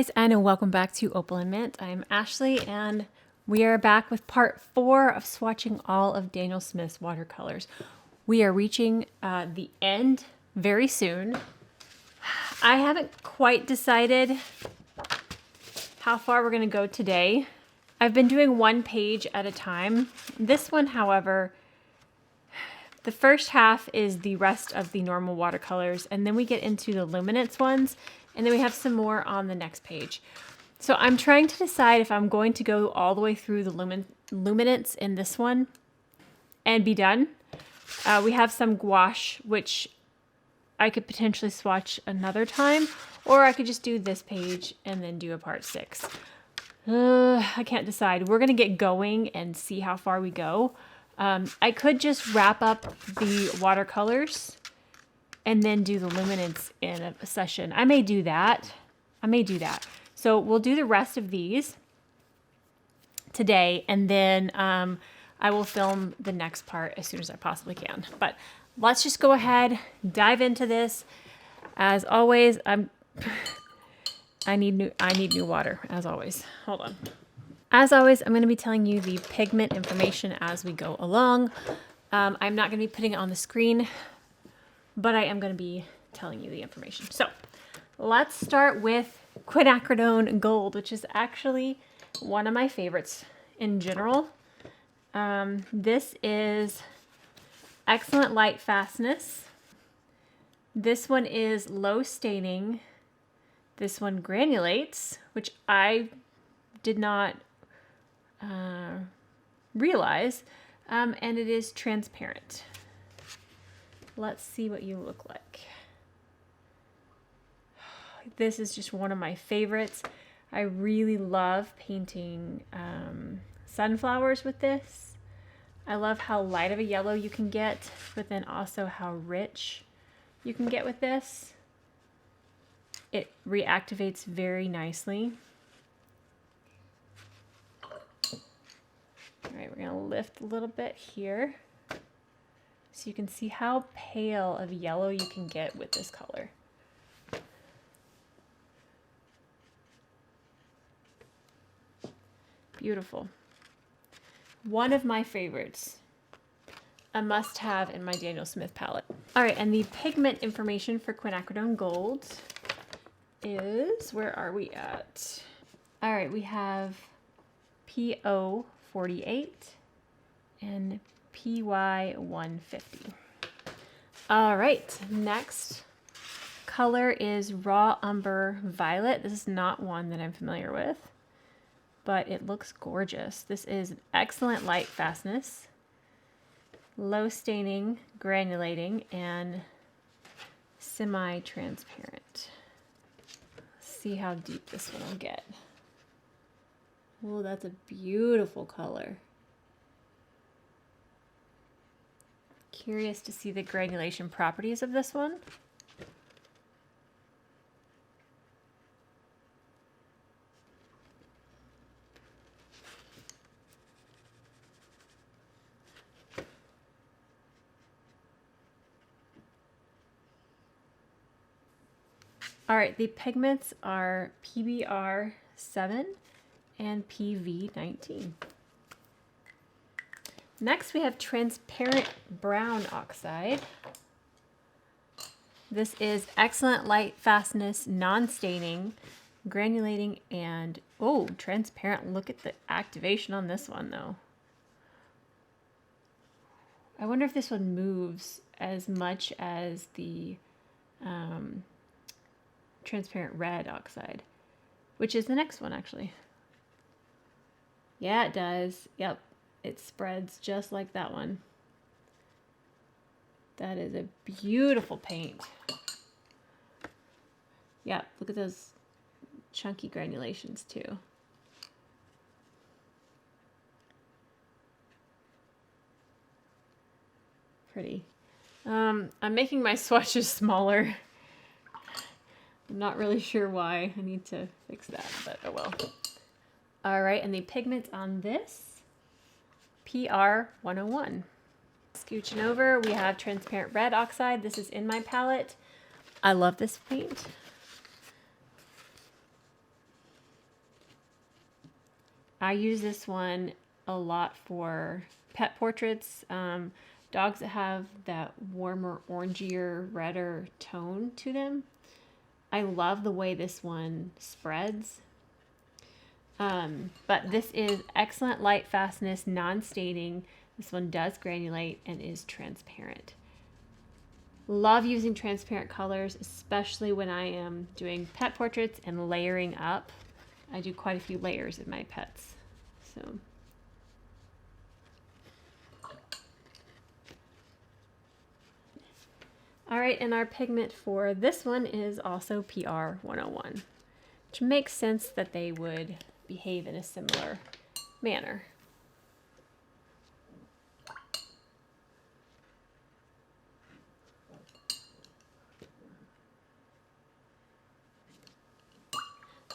guys, and welcome back to Opal&Mint. I'm Ashley, and we are back with part 4 of swatching all of Daniel Smith's watercolors. We are reaching the end very soon. I haven't quite decided how far we're going to go today. I've been doing one page at a time. This one, however, the first half is the rest of the normal watercolors, and then we get into the luminance ones, and then we have some more on the next page. So I'm trying to decide if I'm going to go all the way through the luminance in this one and be done. We have some gouache, which I could potentially swatch another time, or I could just do this page and then do a part 6. I can't decide. We're going to get going and see how far we go. I could just wrap up the watercolors and then do the luminance in a session. I may do that. So we'll do the rest of these today, and then I will film the next part as soon as I possibly can. But let's just go ahead, dive into this. As always, I need new water, as always. Hold on. As always, I'm going to be telling you the pigment information as we go along. I'm not going to be putting it on the screen, but I am going to be telling you the information. So let's start with quinacridone gold, which is actually one of my favorites in general. This is excellent light fastness. This one is low staining. This one granulates, which I did not realize, and it is transparent. Let's see what you look like. This is just one of my favorites. I really love painting sunflowers with this. I love how light of a yellow you can get, but then also how rich you can get with this. It reactivates very nicely. All right, we're gonna lift a little bit here so you can see how pale of yellow you can get with this color. Beautiful. One of my favorites. A must-have in my Daniel Smith palette. All right, and the pigment information for quinacridone gold is, where are we at? All right, we have PO 48 and PY 150. All right, next color is Raw Umber Violet. This is not one that I'm familiar with, but it looks gorgeous. This is excellent light fastness, low staining, granulating, and semi-transparent. See how deep this one will get. Oh, that's a beautiful color. Curious to see the granulation properties of this one. All right, the pigments are PBR 7 and PV 19. Next, we have transparent brown oxide. This is excellent light fastness, non-staining, granulating, and oh, transparent. Look at the activation on this one, though. I wonder if this one moves as much as the transparent red oxide, which is the next one, actually. Yeah, it does. Yep, it spreads just like that one. That is a beautiful paint. Yeah, look at those chunky granulations too. Pretty. I'm making my swatches smaller. I'm not really sure why. I need to fix that, but oh well. All right, and the pigments on this, PR 101. Scooching over, we have transparent red oxide. This is in my palette. I love this paint. I use this one a lot for pet portraits, dogs that have that warmer, orangier, redder tone to them. I love the way this one spreads. But this is excellent light fastness, non-staining. This one does granulate and is transparent. Love using transparent colors, especially when I am doing pet portraits and layering up. I do quite a few layers in my pets. So all right, and our pigment for this one is also PR 101, which makes sense that they would behave in a similar manner.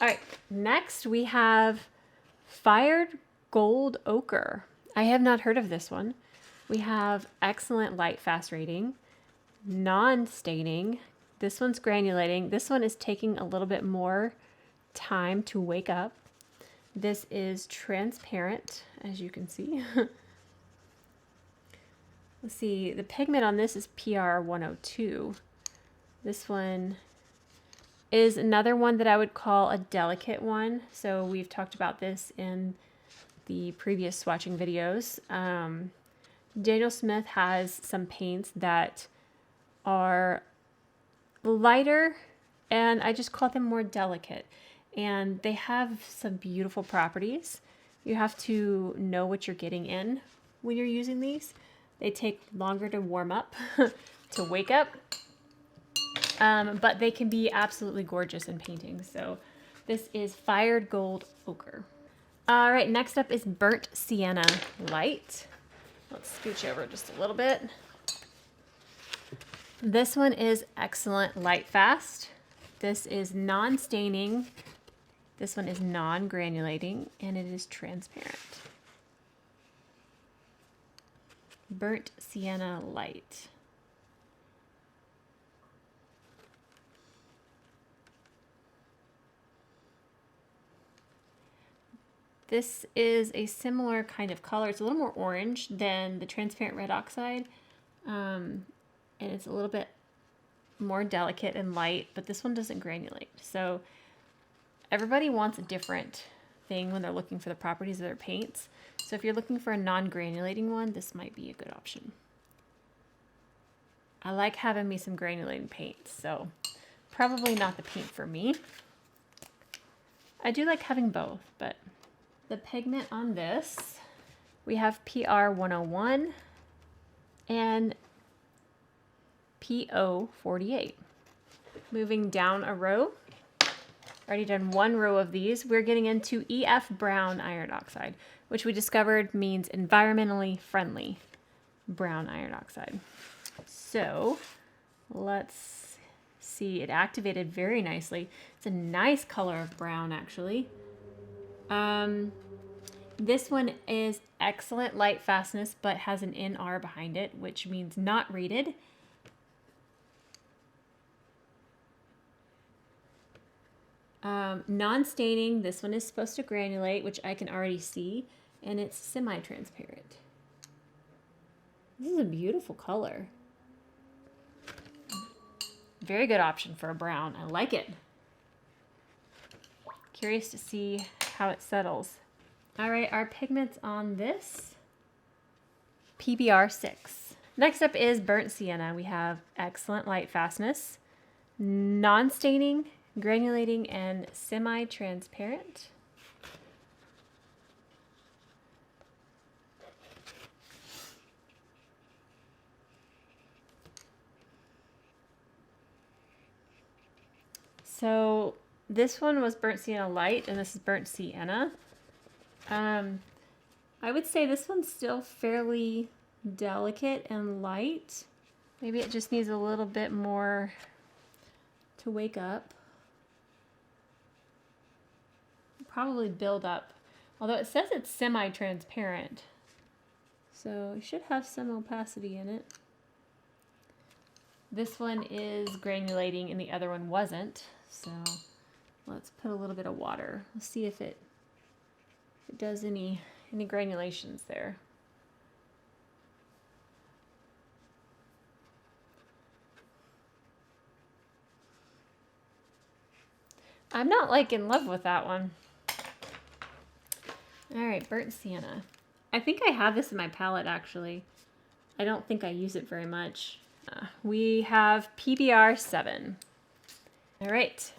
All right, next we have Fired Gold Ochre. I have not heard of this one. We have excellent light fast rating, non-staining. This one's granulating. This one is taking a little bit more time to wake up. This is transparent, as you can see. Let's see, the pigment on this is PR 102. This one is another one that I would call a delicate one. So we've talked about this in the previous swatching videos. Daniel Smith has some paints that are lighter, and I just call them more delicate. And they have some beautiful properties. You have to know what you're getting in when you're using these. They take longer to warm up, to wake up, but they can be absolutely gorgeous in painting. So this is Fired Gold Ochre. All right, next up is Burnt Sienna Light. Let's scooch over just a little bit. This one is excellent light fast. This is non-staining. This one is non-granulating, and it is transparent. Burnt Sienna Light. This is a similar kind of color. It's a little more orange than the transparent red oxide, and it's a little bit more delicate and light, but this one doesn't granulate. So everybody wants a different thing when they're looking for the properties of their paints. So if you're looking for a non-granulating one, this might be a good option. I like having me some granulating paints, so probably not the paint for me. I do like having both, but the pigment on this, we have PR 101 and PO 48. Moving down a row, already done one row of these. We're getting into EF brown iron oxide, which we discovered means environmentally friendly brown iron oxide. So let's see, it activated very nicely. It's a nice color of brown, actually. This one is excellent light fastness, but has an NR behind it, which means not rated. Non-staining, this one is supposed to granulate, which I can already see, and it's semi-transparent. This is a beautiful color. Very good option for a brown. I like it. Curious to see how it settles. All right, our pigments on this, PBR 6. Next up is Burnt Sienna. We have excellent light fastness, non-staining, granulating, and semi-transparent. So this one was Burnt Sienna Light, and this is Burnt Sienna. I would say this one's still fairly delicate and light. Maybe it just needs a little bit more to wake up. Probably build up, although it says it's semi-transparent, so it should have some opacity in it. This one is granulating and the other one wasn't, so let's put a little bit of water. Let's see if it if it does any granulations there. I'm not like in love with that one. All right, burnt sienna. I think I have this in my palette actually. I don't think I use it very much. We have PBR 7. All right.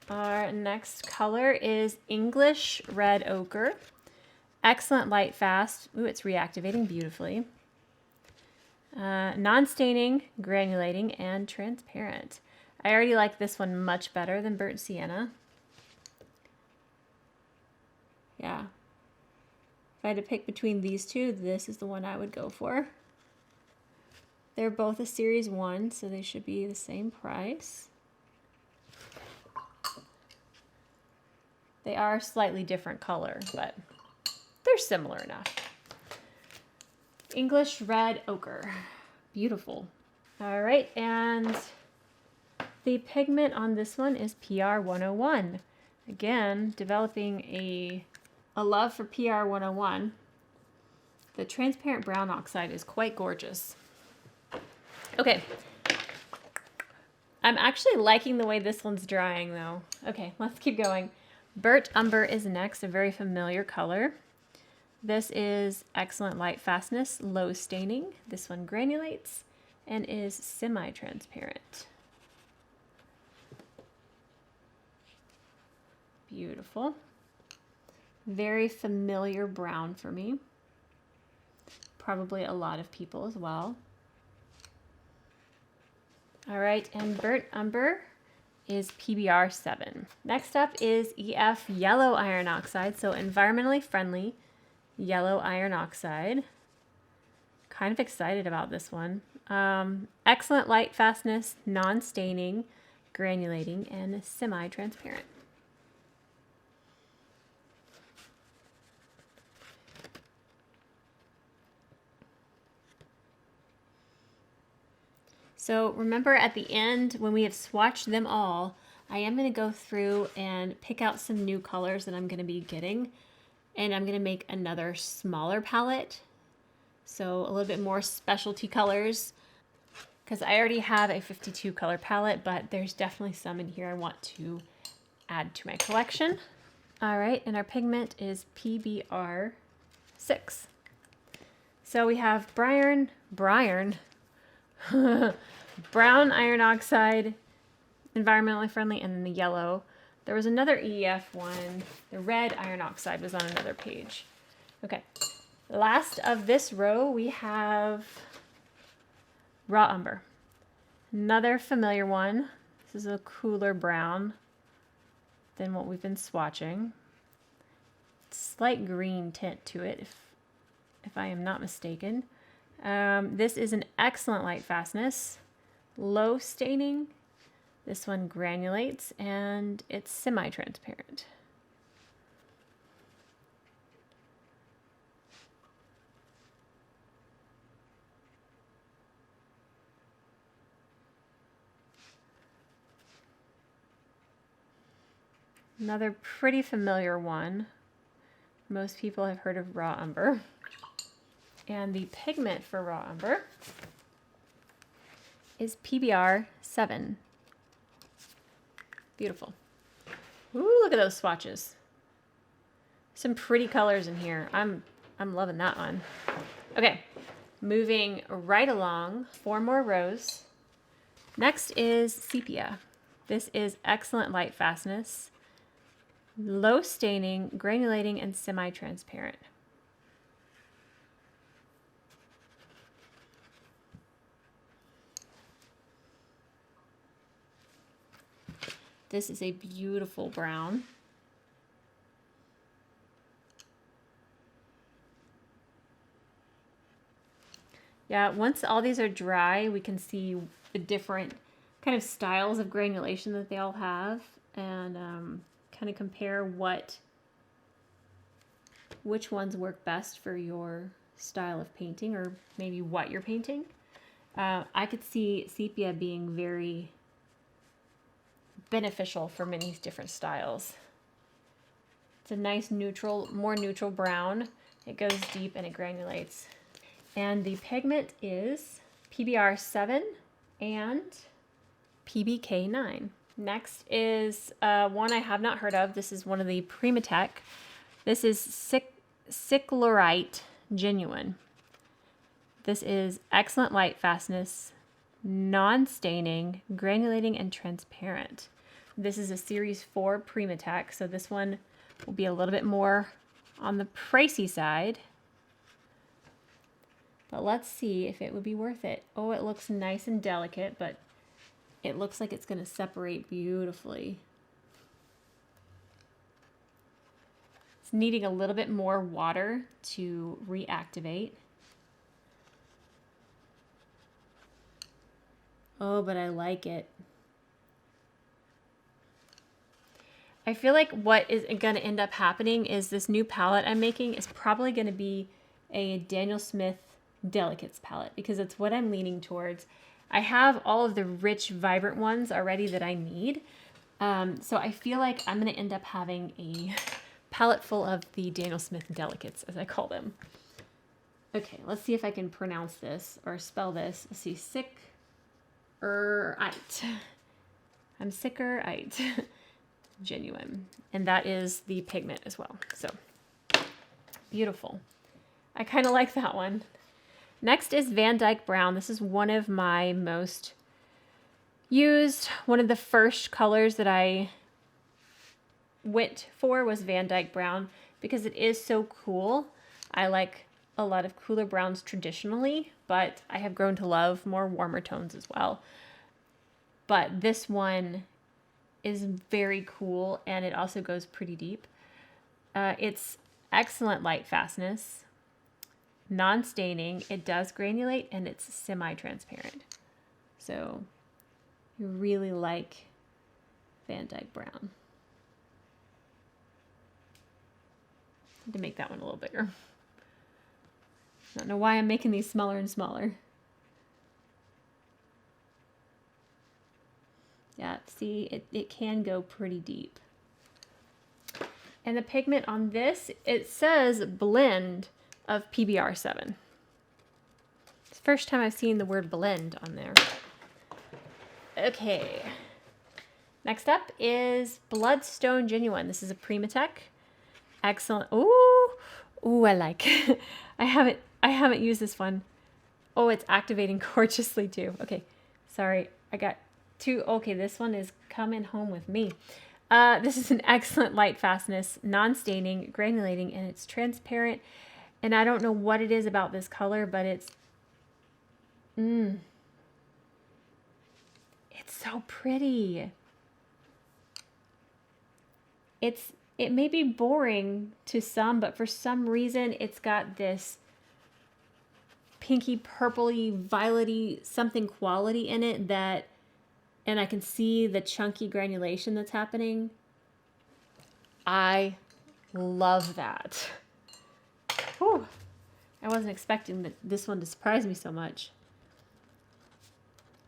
Our next color is English Red Ochre. Excellent light fast. Ooh, it's reactivating beautifully. Non-staining, granulating, and transparent. I already like this one much better than burnt sienna. Yeah. If I had to pick between these two, this is the one I would go for. They're both a series 1, so they should be the same price. They are slightly different color, but they're similar enough. English Red Ochre. Beautiful. All right, and the pigment on this one is PR 101. Again, developing a love for PR 101. The transparent brown oxide is quite gorgeous. Okay. I'm actually liking the way this one's drying though. Okay, let's keep going. Burnt Umber is next, a very familiar color. This is excellent light fastness, low staining. This one granulates and is semi-transparent. Beautiful. Very familiar brown for me. Probably a lot of people as well. All right, and Burnt Umber is PBR 7. Next up is EF Yellow Iron Oxide, so environmentally friendly yellow iron oxide. Kind of excited about this one. Excellent light fastness, non-staining, granulating, and semi-transparent. So remember at the end when we have swatched them all, I am going to go through and pick out some new colors that I'm going to be getting. And I'm going to make another smaller palette. So a little bit more specialty colors. Because I already have a 52 color palette, but there's definitely some in here I want to add to my collection. All right, and our pigment is PBR 6. So we have brown iron oxide, environmentally friendly, and then the yellow. There was another EF one. The red iron oxide was on another page. Okay, last of this row we have raw umber. Another familiar one. This is a cooler brown than what we've been swatching. Slight green tint to it, if I am not mistaken. This is an excellent light fastness, low staining. This one granulates and it's semi-transparent. Another pretty familiar one. Most people have heard of raw umber. And the pigment for raw umber is PBR 7. Beautiful. Ooh, look at those swatches. Some pretty colors in here. I'm loving that one. Okay, moving right along, 4 more rows. Next is sepia. This is excellent light fastness, low staining, granulating, and semi-transparent. This is a beautiful brown. Yeah, once all these are dry, we can see the different kind of styles of granulation that they all have, and kind of compare which ones work best for your style of painting, or maybe what you're painting. I could see sepia being very beneficial for many different styles. It's a nice neutral, more neutral brown. It goes deep and it granulates. And the pigment is PBR 7 and PBK 9. Next is one I have not heard of. This is one of the Primatech. This is Cyclorite Genuine. This is excellent light fastness, non-staining, granulating, and transparent. This is a Series 4 Primatech, so this one will be a little bit more on the pricey side. But let's see if it would be worth it. Oh, it looks nice and delicate, but it looks like it's going to separate beautifully. It's needing a little bit more water to reactivate. Oh, but I like it. I feel like what is going to end up happening is this new palette I'm making is probably going to be a Daniel Smith Delicates palette because it's what I'm leaning towards. I have all of the rich, vibrant ones already that I need. So I feel like I'm going to end up having a palette full of the Daniel Smith Delicates, as I call them. Okay, let's see if I can pronounce this or spell this. Let's see, I'm Sicker-ite. Genuine. And that is the pigment as well. So, beautiful. I kind of like that one. Next is Van Dyke Brown. This is one of my most used. One of the first colors that I went for was Van Dyke Brown because it is so cool. I like a lot of cooler browns traditionally, but I have grown to love more warmer tones as well. But this one is very cool and it also goes pretty deep. It's excellent light fastness, non-staining, it does granulate, and it's semi-transparent. So you really like Van Dyke Brown. I had to make that one a little bigger. I don't know why I'm making these smaller and smaller. Yeah, see, it can go pretty deep. And the pigment on this, it says blend of PBR 7. It's the first time I've seen the word blend on there. Okay. Next up is Bloodstone Genuine. This is a Primatech. Excellent. Ooh, I like. I haven't used this one. Oh, it's activating gorgeously too. Okay, sorry, I got two. Okay, this one is coming home with me. This is an excellent light fastness, non-staining, granulating, and it's transparent. And I don't know what it is about this color, but it's so pretty. It may be boring to some, but for some reason it's got this pinky, purpley, violety something quality in it that, and I can see the chunky granulation that's happening. I love that. Whew. I wasn't expecting this one to surprise me so much.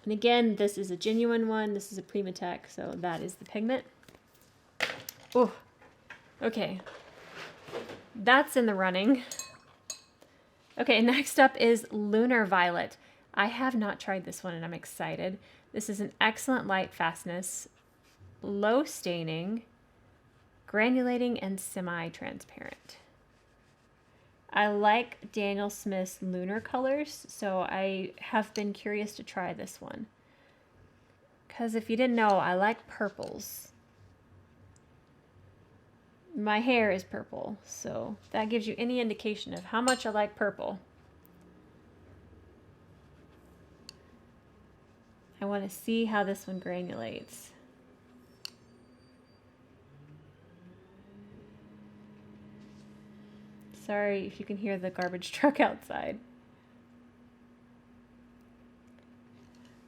And again, this is a genuine one. This is a Primatech, so that is the pigment. Oh, okay. That's in the running. Okay, next up is Lunar Violet. I have not tried this one and I'm excited. This is an excellent light fastness, low staining, granulating, and semi-transparent. I like Daniel Smith's Lunar colors, so I have been curious to try this one. Because if you didn't know, I like purples. My hair is purple, so that gives you any indication of how much I like purple. I want to see how this one granulates. Sorry if you can hear the garbage truck outside.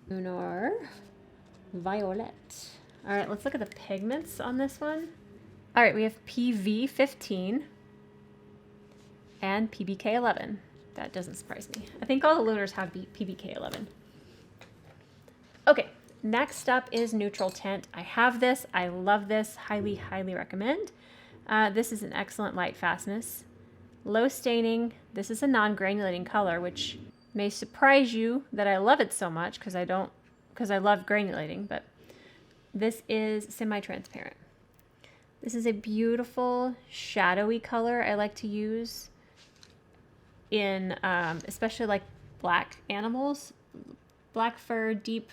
Lunar Violet. All right, let's look at the pigments on this one. All right, we have PV15 and PBK11. That doesn't surprise me. I think all the Lunars have PBK11. Okay, next up is Neutral Tint. I have this. I love this. Highly, highly recommend. This is an excellent light fastness. Low staining. This is a non-granulating color, which may surprise you that I love it so much because I love granulating, but this is semi-transparent. This is a beautiful shadowy color I like to use in especially like black animals, black fur, deep.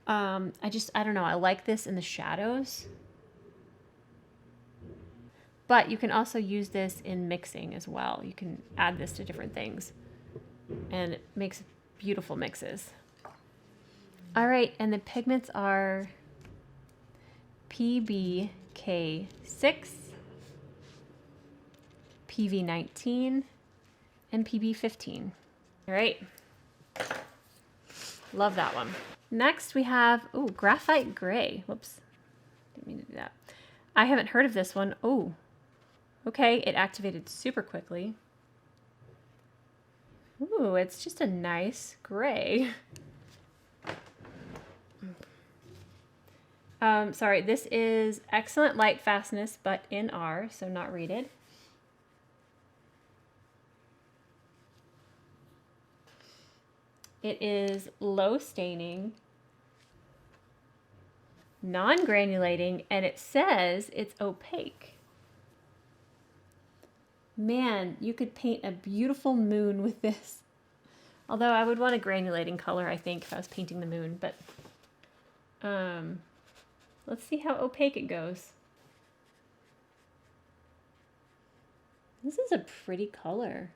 I don't know, I like this in the shadows. But you can also use this in mixing as well. You can add this to different things and it makes beautiful mixes. All right, and the pigments are PBK6, PV19, and PB15. All right, love that one. Next we have, graphite gray. Whoops, didn't mean to do that. I haven't heard of this one. Oh, okay, it activated super quickly. Ooh, it's just a nice gray. Sorry, this is excellent light fastness, but in R, so not rated. It is low staining, non-granulating, and it says it's opaque. Man, you could paint a beautiful moon with this. Although I would want a granulating color, I think, if I was painting the moon, but let's see how opaque it goes. This is a pretty color.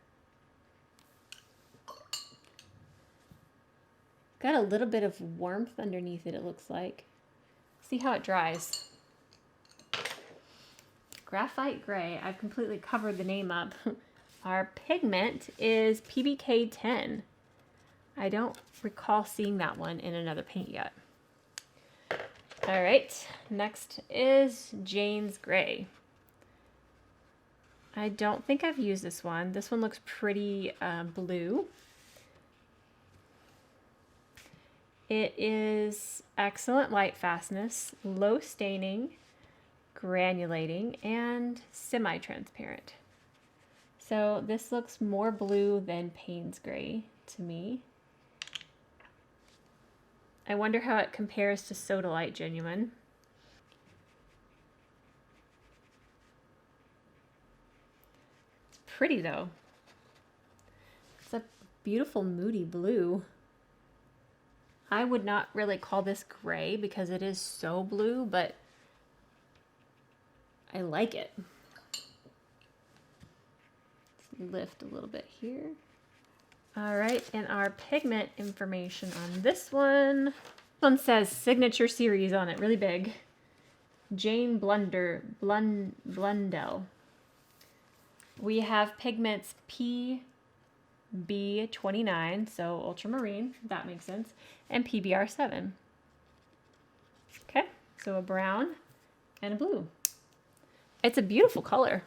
Got a little bit of warmth underneath it, it looks like. See how it dries. Graphite gray. I've completely covered the name up. Our pigment is PBK10. I don't recall seeing that one in another paint yet. All right, next is Jane's Gray. I don't think I've used this one. This one looks pretty blue. It is excellent light fastness, low staining, granulating, and semi-transparent. So this looks more blue than Payne's Gray to me. I wonder how it compares to Sodalite Genuine. It's pretty though. It's a beautiful moody blue. I would not really call this gray because it is so blue, but I like it. Let's lift a little bit here. All right, and our pigment information on this one says Signature Series on it, really big. Jane Blundell. We have pigments PB29, so ultramarine, that makes sense, and PBR7. Okay, so a brown and a blue. It's a beautiful color.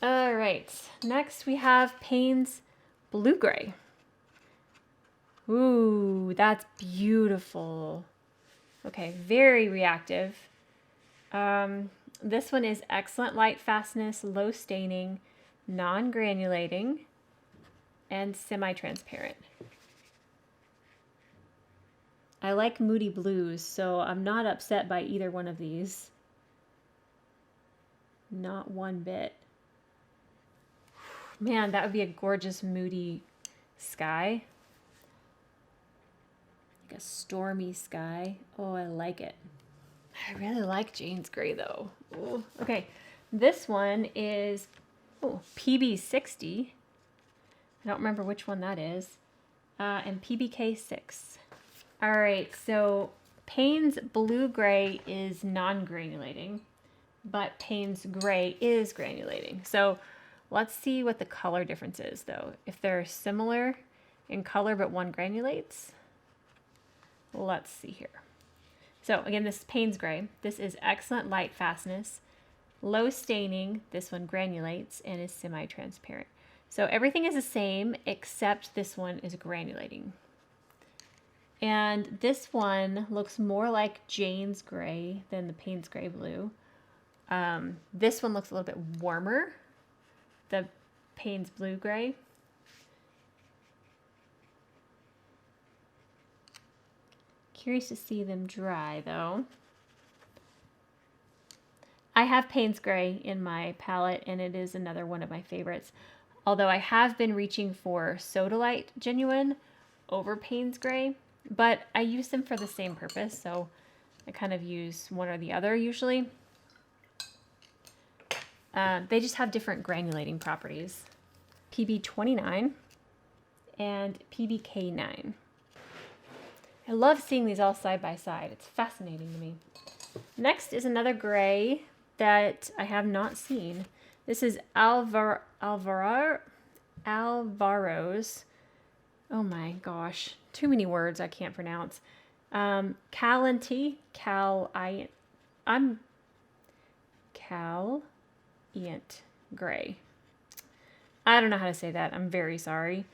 All right, next we have Payne's Blue Gray. Ooh, that's beautiful. Okay, very reactive. This one is excellent light fastness, low staining, non-granulating, and semi-transparent. I like moody blues, so I'm not upset by either one of these. Not one bit. Man, that would be a gorgeous moody sky. Like a stormy sky. Oh, I like it. I really like Jane's Gray though. Ooh. Okay, this one is PB60. I don't remember which one that is. And PBK6. All right, so Payne's Blue Gray is non-granulating, but Payne's Gray is granulating. So let's see what the color difference is though. If they're similar in color but one granulates, let's see here. So again, this is Payne's Gray. This is excellent light fastness, low staining. This one granulates and is semi-transparent. So everything is the same except this one is granulating. And this one looks more like Jane's Gray than the Payne's Gray Blue. This one looks a little bit warmer, the Payne's Blue Gray. Curious to see them dry though. I have Payne's Gray in my palette, and it is another one of my favorites. Although I have been reaching for Sodalite Genuine over Payne's Gray, but I use them for the same purpose, so I kind of use one or the other usually. They just have different granulating properties. PB29 and PBK9. I love seeing these all side by side. It's fascinating to me. Next is another gray that I have not seen. This is Alvaro's. Oh my gosh, too many words I can't pronounce. Caliant Gray. I don't know how to say that. I'm very sorry.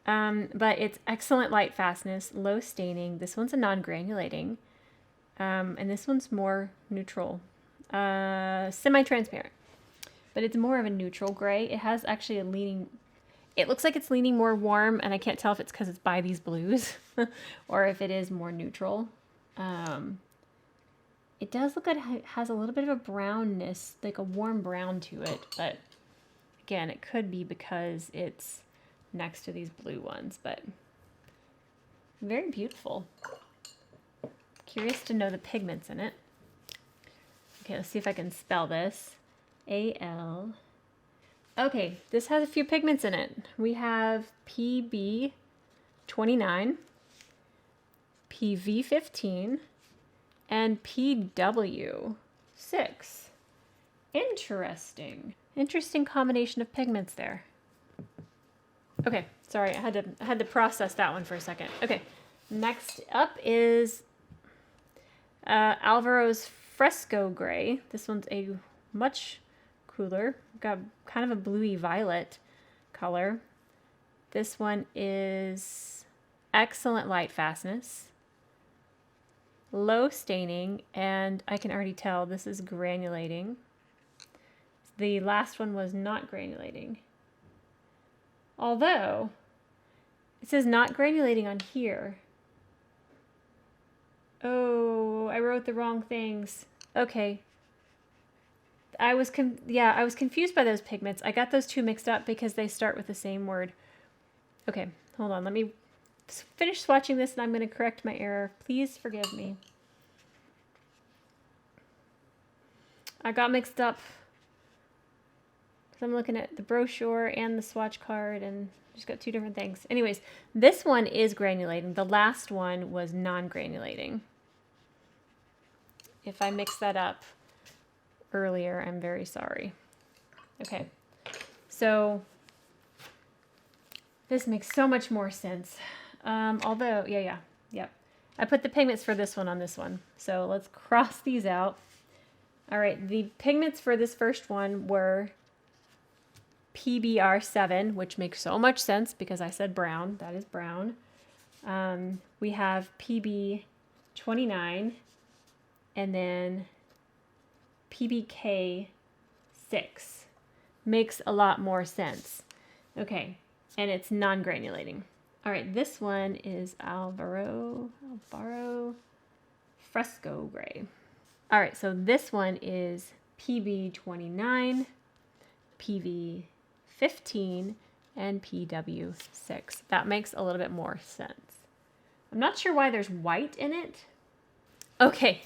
But it's excellent light fastness, low staining. This one's a non-granulating. And this one's more neutral. Semi-transparent. But it's more of a neutral gray. It has actually a leaning... It looks like it's leaning more warm, and I can't tell if it's because it's by these blues or if it is more neutral. It does look like it has a little bit of a brownness, like a warm brown to it, but again, it could be because it's next to these blue ones, but very beautiful. Curious to know the pigments in it. Okay, let's see if I can spell this. A-L. Okay, this has a few pigments in it. We have PB29, PV15, and PW6. Interesting. Interesting combination of pigments there. Okay, sorry, I had to process that one for a second. Okay, next up is Alvaro's Fresco Gray. This one's a much cooler, got kind of a bluey violet color. This one is excellent light fastness, low staining, and I can already tell this is granulating. The last one was not granulating. Although, it says not granulating on here. Oh, I wrote the wrong things. Okay. I was confused by those pigments. I got those two mixed up because they start with the same word. Okay, hold on. Let me finish swatching this and I'm going to correct my error. Please forgive me. I got mixed up. I'm looking at the brochure and the swatch card and just got two different things. Anyways, this one is granulating. The last one was non-granulating. If I mixed that up earlier, I'm very sorry. Okay, so this makes so much more sense. Although, yep. I put the pigments for this one on this one. So let's cross these out. All right, the pigments for this first one were PBR7, which makes so much sense because I said brown. That is brown. We have PB29 and then PBK6. Makes a lot more sense. Okay, and it's non-granulating. All right, this one is Alvaro Fresco Gray. All right, so this one is PB29, PV15, and PW6. That makes a little bit more sense. I'm not sure why there's white in it. Okay,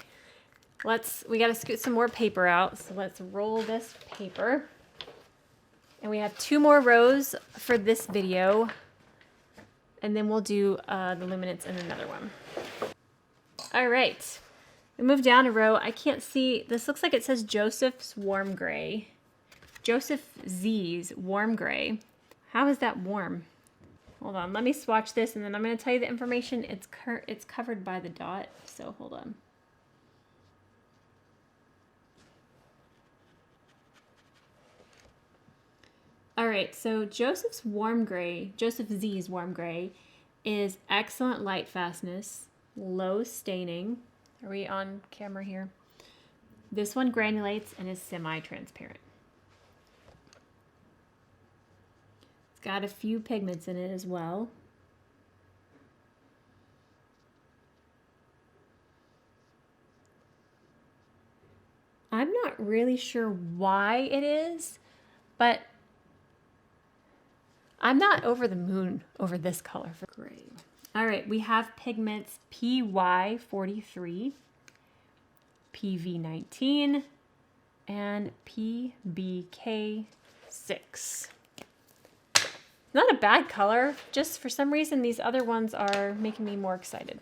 we gotta scoot some more paper out, so let's roll this paper. And we have 2 more rows for this video, and then we'll do the luminance in another one. All right, we move down a row. I can't see, this looks like it says Joseph's Warm Gray. Joseph Z's Warm Gray. How is that warm? Hold on, let me swatch this and then I'm going to tell you the information. It's covered by the dot, so hold on. All right, so Joseph Z's Warm Gray is excellent light fastness, low staining. Are we on camera here? This one granulates and is semi-transparent. It's got a few pigments in it as well. I'm not really sure why it is, but I'm not over the moon over this color for gray. All right, we have pigments PY43, PV19, and PBK6. Not a bad color, just for some reason these other ones are making me more excited.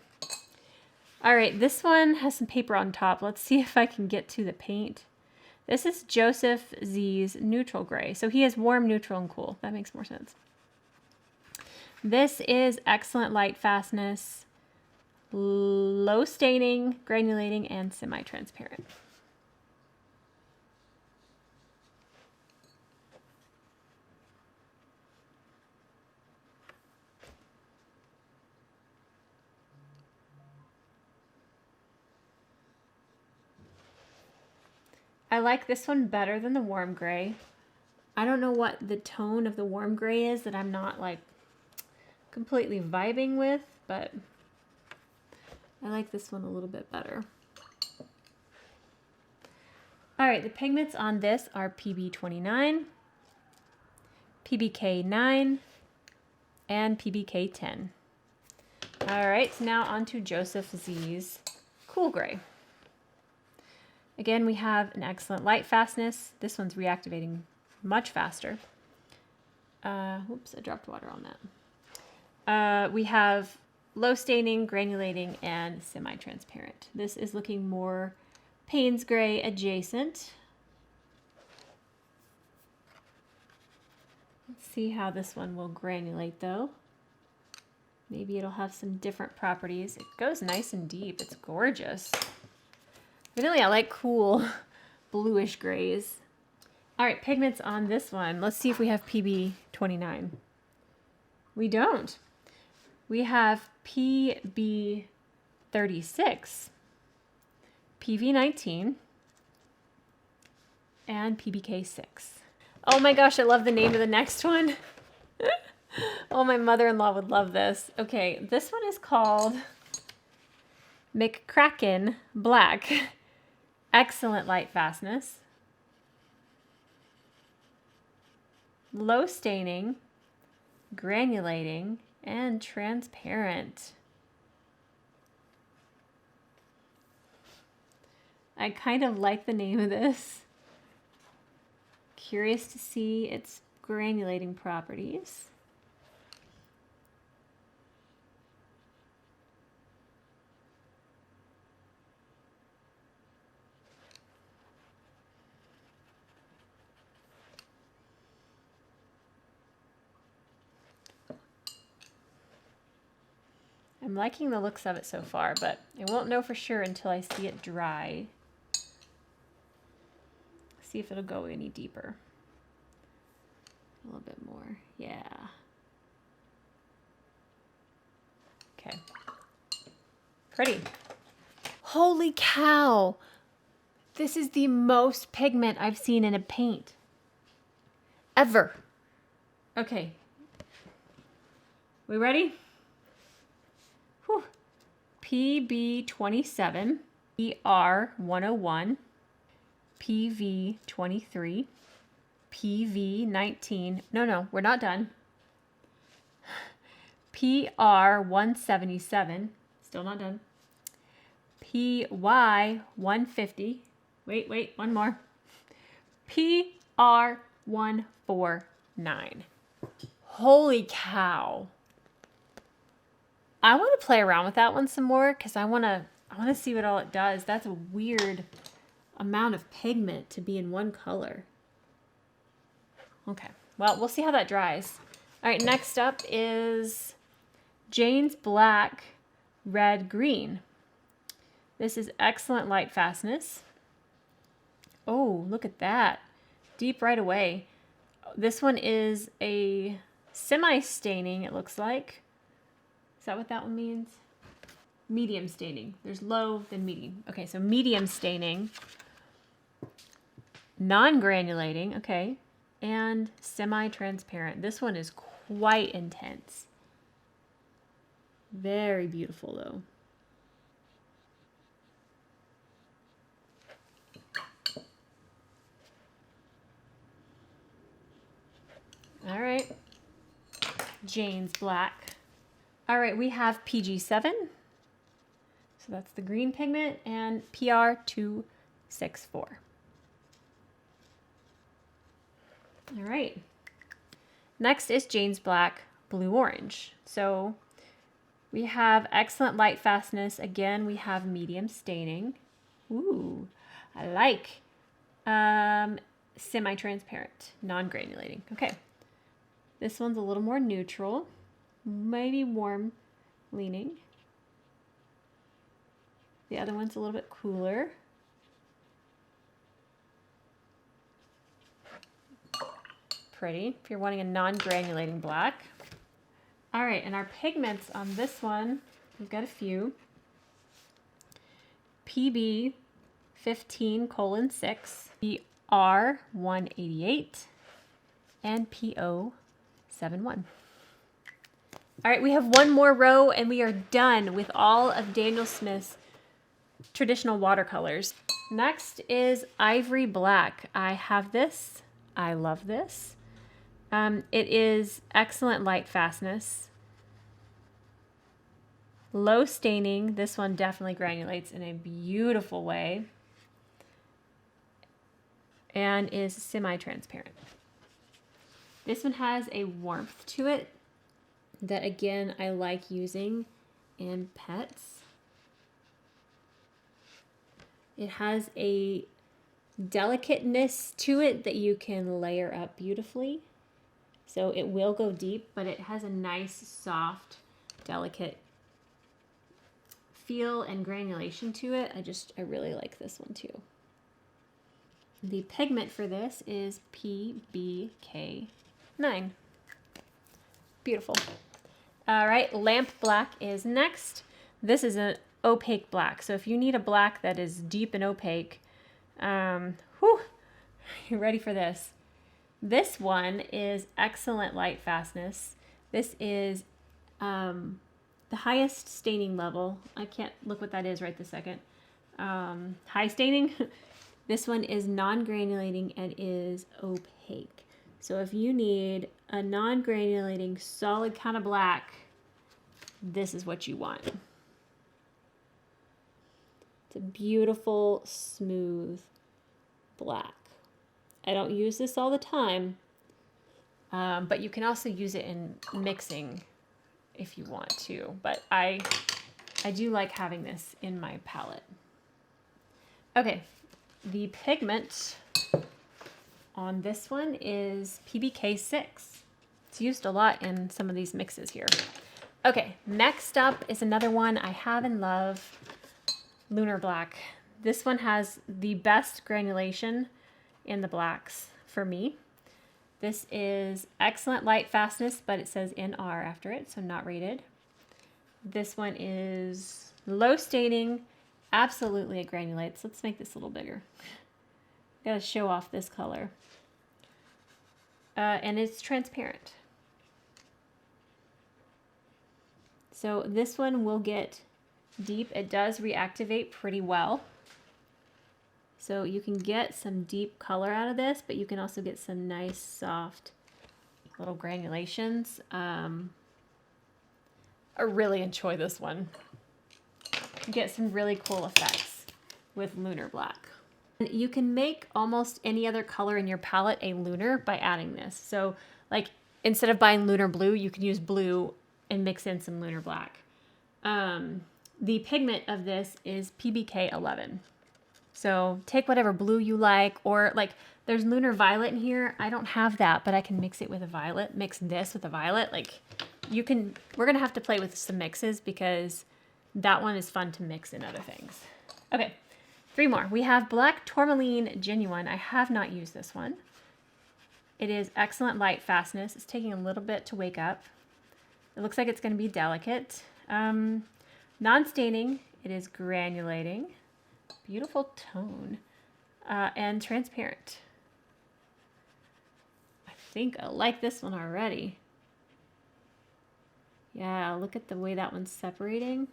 All right, this one has some paper on top. Let's see if I can get to the paint. This is Joseph Z's neutral gray. So he has warm, neutral, and cool. That makes more sense. This is excellent light fastness, low staining, granulating, and semi-transparent. I like this one better than the warm gray. I don't know what the tone of the warm gray is that I'm not like completely vibing with, but I like this one a little bit better. All right, the pigments on this are PB29, PBK9, and PBK10. All right, so now on to Joseph Z's cool gray. Again, we have an excellent light fastness. This one's reactivating much faster. Whoops, I dropped water on that. We have low staining, granulating, and semi-transparent. This is looking more Payne's gray adjacent. Let's see how this one will granulate though. Maybe it'll have some different properties. It goes nice and deep. It's gorgeous. Really, I like cool bluish grays. All right, pigments on this one. Let's see if we have PB29. We don't. We have PB36, PV19, and PBK6. Oh my gosh, I love the name of the next one. Oh, my mother-in-law would love this. Okay, this one is called McCracken Black. Excellent light fastness, low staining, granulating, and transparent. I kind of like the name of this. Curious to see its granulating properties. I'm liking the looks of it so far, but I won't know for sure until I see it dry. See if it'll go any deeper. A little bit more, yeah. Okay. Pretty. Holy cow! This is the most pigment I've seen in a paint. Ever. Okay. We ready? Whew. PB27, ER101, PV23, PV19. No, we're not done. PR177, still not done. PY150. Wait, one more. PR149. Holy cow. I want to play around with that one some more because I want to see what all it does. That's a weird amount of pigment to be in one color. Okay, well, we'll see how that dries. All right, next up is Jane's Black Red Green. This is excellent light fastness. Oh, look at that. Deep right away. This one is a semi-staining, it looks like. Is that what that one means? Medium staining. There's low, then medium. Okay, so medium staining. non-granulating, okay, and semi-transparent. This one is quite intense. Very beautiful though. All right, Jane's black. All right, we have PG7. So that's the green pigment, and PR264. All right. Next is Jane's black, blue orange. So we have excellent light fastness. Again, we have medium staining. Ooh, I like. Semi-transparent, non-granulating. Okay. This one's a little more neutral, maybe warm leaning. The other one's a little bit cooler. Pretty, if you're wanting a non-granulating black. All right, and our pigments on this one, we've got a few. PB15:6, PR188, and PO71. All right, we have one more row and we are done with all of Daniel Smith's traditional watercolors. Next is Ivory Black. I have this. I love this. It is excellent light fastness. Low staining. This one definitely granulates in a beautiful way. And is semi-transparent. This one has a warmth to it that, again, I like using in pets. It has a delicateness to it that you can layer up beautifully. So it will go deep, but it has a nice, soft, delicate feel and granulation to it. I really like this one too. The pigment for this is PBK9. Beautiful. All right, Lamp Black is next. This is an opaque black. So if you need a black that is deep and opaque, you're ready for this. This one is excellent light fastness. This is the highest staining level. I can't look what that is right this second. High staining. This one is non-granulating and is opaque. So if you need a non-granulating solid kind of black, this is what you want. It's a beautiful, smooth black. I don't use this all the time, but you can also use it in mixing if you want to. But I do like having this in my palette. Okay, the pigment on this one is PBK6. It's used a lot in some of these mixes here. Okay, next up is another one I have and love, Lunar Black. This one has the best granulation in the blacks for me. This is excellent light fastness, but it says NR after it, so not rated. This one is low staining, absolutely it granulates. Let's make this a little bigger. Gotta show off this color. And it's transparent. So this one will get deep. It does reactivate pretty well. So you can get some deep color out of this, but you can also get some nice, soft little granulations. I really enjoy this one. You get some really cool effects with Lunar Black. And you can make almost any other color in your palette a lunar by adding this. So like instead of buying Lunar Blue, you can use blue and mix in some Lunar Black. The pigment of this is PBK11. So take whatever blue you like, or like there's Lunar Violet in here. I don't have that, but I can mix it with a violet, mix this with a violet. Like you can, we're gonna have to play with some mixes because that one is fun to mix in other things. Okay, 3 more. We have Black Tourmaline Genuine. I have not used this one. It is excellent light fastness. It's taking a little bit to wake up. It looks like it's gonna be delicate. Non-staining, it is granulating. Beautiful tone. and transparent. I think I like this one already. Yeah, look at the way that one's separating.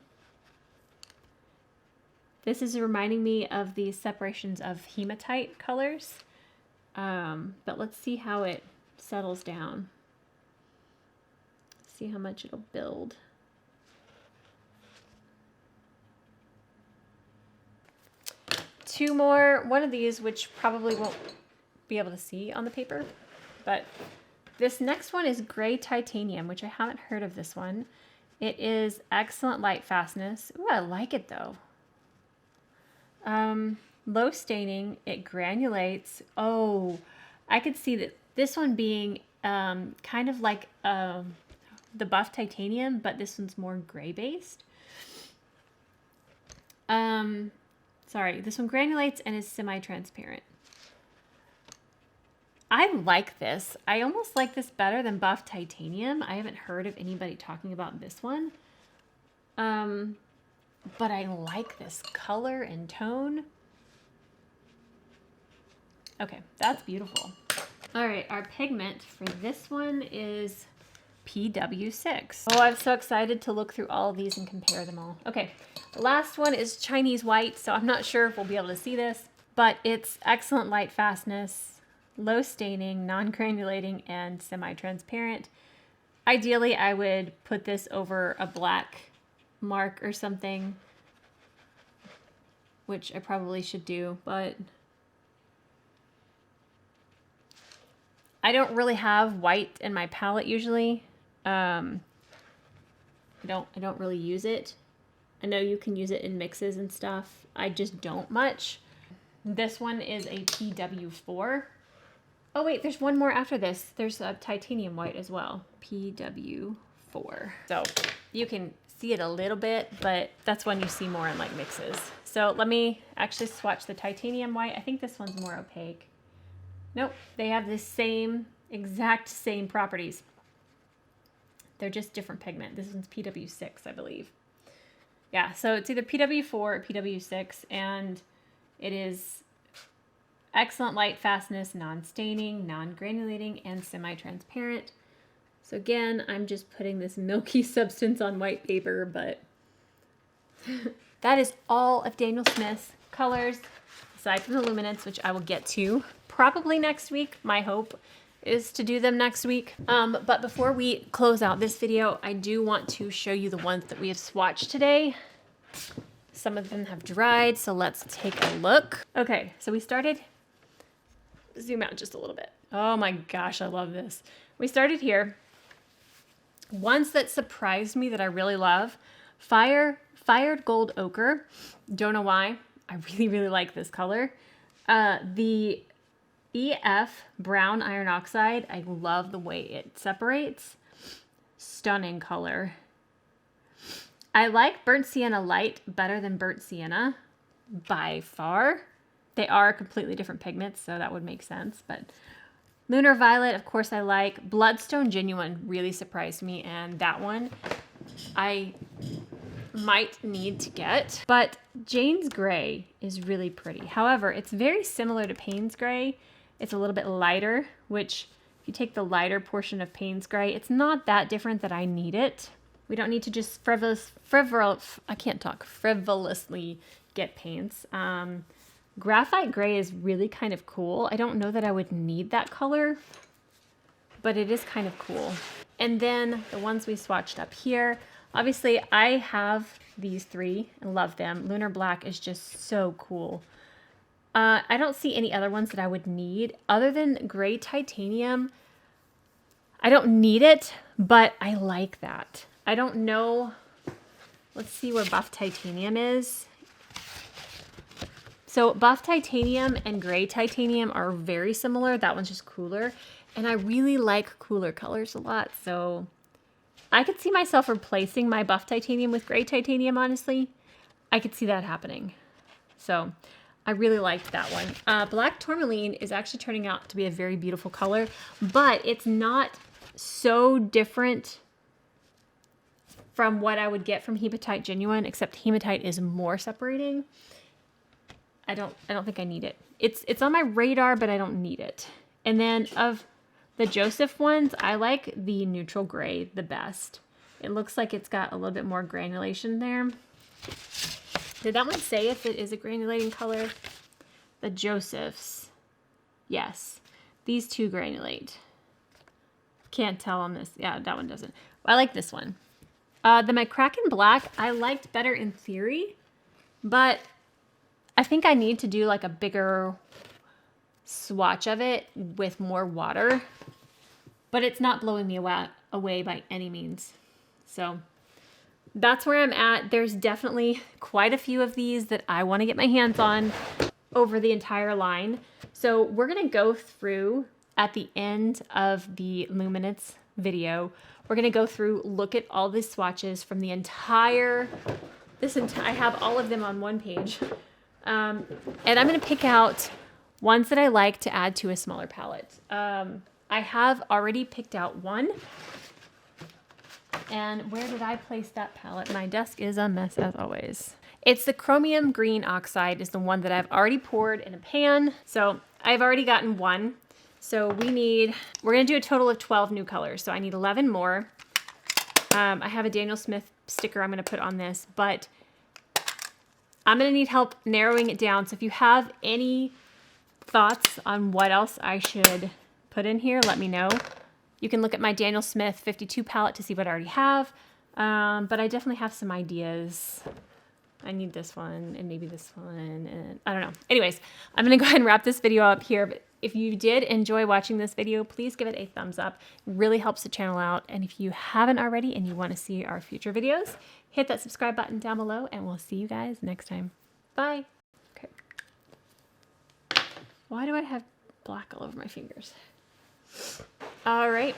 This is reminding me of the separations of hematite colors. But let's see how it settles down. See how much it'll build. Two more, one of these, which probably won't be able to see on the paper, but this next one is gray titanium, which I haven't heard of this one. It is excellent light fastness. Ooh, I like it though. Low staining, it granulates. Oh, I could see that this one being kind of like the buff titanium, but this one's more gray based. Sorry, this one granulates and is semi-transparent. I like this. I almost like this better than buff titanium. I haven't heard of anybody talking about this one. But I like this color and tone. Okay, that's beautiful. All right, our pigment for this one is PW6. Oh, I'm so excited to look through all of these and compare them all. Okay, the last one is Chinese white, so I'm not sure if we'll be able to see this, but it's excellent light fastness, low staining, non-granulating, and semi-transparent. Ideally, I would put this over a black mark or something, which I probably should do, but I don't really have white in my palette usually. I don't really use it. I know you can use it in mixes and stuff. I just don't much. This one is a PW4. Oh wait, there's one more after this. There's a titanium white as well. PW4. So you can see it a little bit, but that's one you see more in like mixes. So let me actually swatch the titanium white. I think this one's more opaque. Nope, they have the same, exact same properties. They're just different pigment. This one's PW6, I believe. Yeah, so it's either PW4 or PW6, and it is excellent light fastness, non-staining, non-granulating, and semi-transparent. So again, I'm just putting this milky substance on white paper, but that is all of Daniel Smith's colors, aside from the luminance, which I will get to probably next week. My hope is to do them next week. But before we close out this video, I do want to show you the ones that we have swatched today. Some of them have dried, so let's take a look. Okay, so we started, zoom out just a little bit. Oh my gosh, I love this. We started here. Ones that surprised me that I really love, Fired Gold Ochre. Don't know why. I really, really like this color. The EF Brown Iron Oxide. I love the way it separates. Stunning color. I like Burnt Sienna Light better than Burnt Sienna by far. They are completely different pigments, so that would make sense. But Lunar Violet, of course, I like. Bloodstone Genuine really surprised me, and that one I might need to get. But Jane's Gray is really pretty. However, it's very similar to Payne's Gray. It's a little bit lighter, which if you take the lighter portion of Payne's Gray, it's not that different that I need it. We don't need to just frivolously get paints. Graphite Gray is really kind of cool. I don't know that I would need that color, but it is kind of cool. And then the ones we swatched up here, obviously I have these three and love them. Lunar Black is just so cool. I don't see any other ones that I would need other than Gray Titanium. I don't need it, but I like that. I don't know. Let's see where Buff Titanium is. So Buff Titanium and Gray Titanium are very similar. That one's just cooler. And I really like cooler colors a lot. So I could see myself replacing my Buff Titanium with Gray Titanium, honestly. I could see that happening. So I really liked that one. Black Tourmaline is actually turning out to be a very beautiful color, but it's not so different from what I would get from Hematite Genuine, except Hematite is more separating. I don't think I need it. It's on my radar, but I don't need it. And then of the Joseph ones, I like the neutral gray the best. It looks like it's got a little bit more granulation there. Did that one say if it is a granulating color? The Josephs. Yes. These two granulate. Can't tell on this. Yeah, that one doesn't. I like this one. The McCracken Black, I liked better in theory, but I think I need to do like a bigger swatch of it with more water, but it's not blowing me away by any means. So that's where I'm at. There's definitely quite a few of these that I want to get my hands on over the entire line. So we're going to go through at the end of the Luminance video. We're going to go through, look at all the swatches from the entire, I have all of them on one page. And I'm going to pick out ones that I like to add to a smaller palette. I have already picked out one. And where did I place that palette? My desk is a mess as always. It's the Chromium Green Oxide is the one that I've already poured in a pan. So I've already gotten one. So we're gonna do a total of 12 new colors. So I need 11 more. I have a Daniel Smith sticker I'm gonna put on this, but I'm gonna need help narrowing it down. So if you have any thoughts on what else I should put in here, let me know. You can look at my Daniel Smith 52 palette to see what I already have. But I definitely have some ideas. I need this one and maybe this one, and I don't know. Anyways, I'm gonna go ahead and wrap this video up here. But if you did enjoy watching this video, please give it a thumbs up. It really helps the channel out. And if you haven't already and you wanna see our future videos, hit that subscribe button down below and we'll see you guys next time. Bye. Okay. Why do I have black all over my fingers? All right.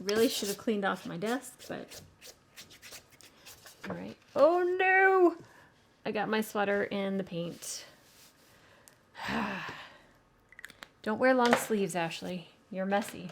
Really should have cleaned off my desk, but all right. Oh no! I got my sweater in the paint. Don't wear long sleeves, Ashley. You're messy.